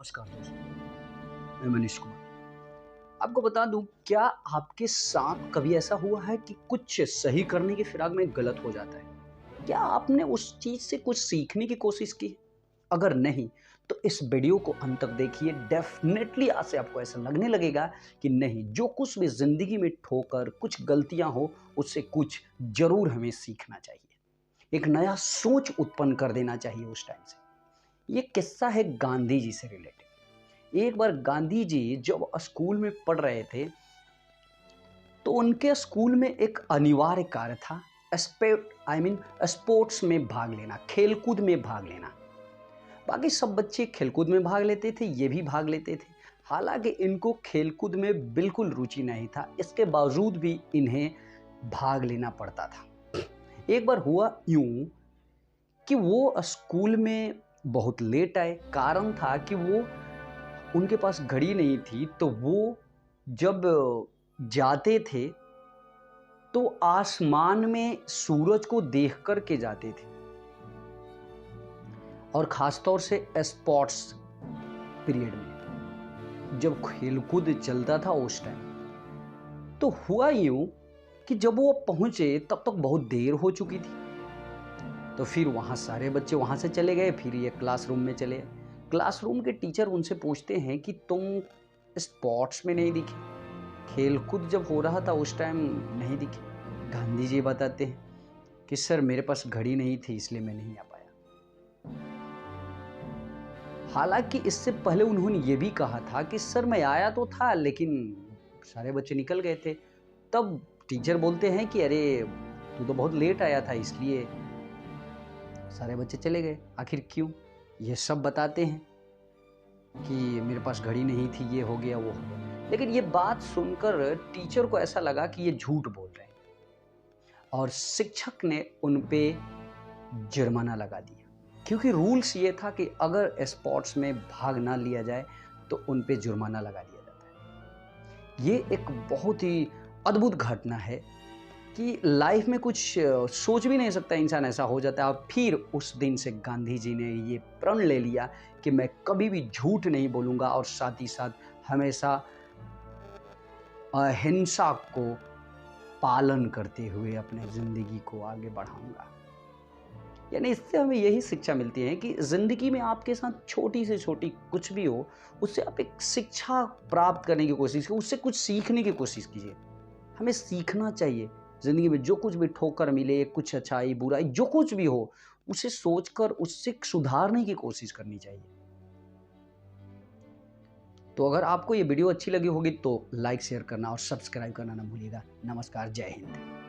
नमस्कार दोस्तों, मैं मनीष कुमार। आपको बता दूं, क्या आपके साथ कभी ऐसा हुआ है कि कुछ सही करने की फिराक में गलत हो जाता है? क्या आपने उस चीज से कुछ सीखने की कोशिश की? अगर नहीं, तो इस वीडियो को अंत तक देखिए। डेफिनेटली आज से आपको ऐसा लगने लगेगा कि नहीं, जो कुछ भी जिंदगी में ठोकर कुछ गलतियां हो, उससे कुछ जरूर हमें सीखना चाहिए। एक नया सोच उत्पन्न कर देना चाहिए उस टाइम से। ये किस्सा है गांधी जी से रिलेटेड। एक बार गांधी जी जब स्कूल में पढ़ रहे थे, तो उनके स्कूल में एक अनिवार्य कार्य था, स्पोर्ट्स में भाग लेना, खेलकूद में भाग लेना। बाकी सब बच्चे खेलकूद में भाग लेते थे, ये भी भाग लेते थे। हालांकि इनको खेलकूद में बिल्कुल रुचि नहीं था, इसके बावजूद भी इन्हें भाग लेना पड़ता था। एक बार हुआ यूं कि वो स्कूल में बहुत लेट आए। कारण था कि वो उनके पास घड़ी नहीं थी, तो वो जब जाते थे तो आसमान में सूरज को देख कर के जाते थे, और खासतौर से स्पोर्ट्स पीरियड में जब खेलकूद चलता था उस टाइम। तो हुआ यूं कि जब वो पहुंचे तब तक बहुत देर हो चुकी थी। तो फिर वहाँ सारे बच्चे वहाँ से चले गए, फिर ये क्लासरूम में चले गए। क्लासरूम के टीचर उनसे पूछते हैं कि तुम स्पोर्ट्स में नहीं दिखे, खेलकूद जब हो रहा था उस टाइम नहीं दिखे। गांधी जी बताते हैं कि सर, मेरे पास घड़ी नहीं थी, इसलिए मैं नहीं आ पाया। हालांकि इससे पहले उन्होंने ये भी कहा था कि सर, मैं आया तो था, लेकिन सारे बच्चे निकल गए थे। तब टीचर बोलते हैं कि अरे, तू तो बहुत लेट आया था, इसलिए सारे बच्चे चले गए। आखिर क्यों? ये सब बताते हैं कि मेरे पास घड़ी नहीं थी, ये हो गया, वो हो गया। लेकिन ये बात सुनकर टीचर को ऐसा लगा कि ये झूठ बोल रहे हैं, और शिक्षक ने उन पे जुर्माना लगा दिया। क्योंकि रूल्स ये था कि अगर स्पोर्ट्स में भाग ना लिया जाए तो उन पे जुर्माना लगा दिया जाता है। ये एक बहुत ही अद्भुत घटना है कि लाइफ में कुछ सोच भी नहीं सकता इंसान, ऐसा हो जाता है। और फिर उस दिन से गांधी जी ने ये प्रण ले लिया कि मैं कभी भी झूठ नहीं बोलूँगा, और साथ ही साथ हमेशा अहिंसा को पालन करते हुए अपने ज़िंदगी को आगे बढ़ाऊँगा। यानी इससे हमें यही शिक्षा मिलती है कि ज़िंदगी में आपके साथ छोटी से छोटी कुछ भी हो, उससे आप एक शिक्षा प्राप्त करने की कोशिश कीजिए, उससे कुछ सीखने की कोशिश कीजिए। हमें सीखना चाहिए। ज़िंदगी में जो कुछ भी ठोकर मिले, कुछ अच्छाई, बुराई, जो कुछ भी हो, उसे सोचकर उससे सुधारने की कोशिश करनी चाहिए। तो अगर आपको ये वीडियो अच्छी लगी होगी तो लाइक, शेयर करना और सब्सक्राइब करना ना भूलिएगा। नमस्कार, जय हिंद।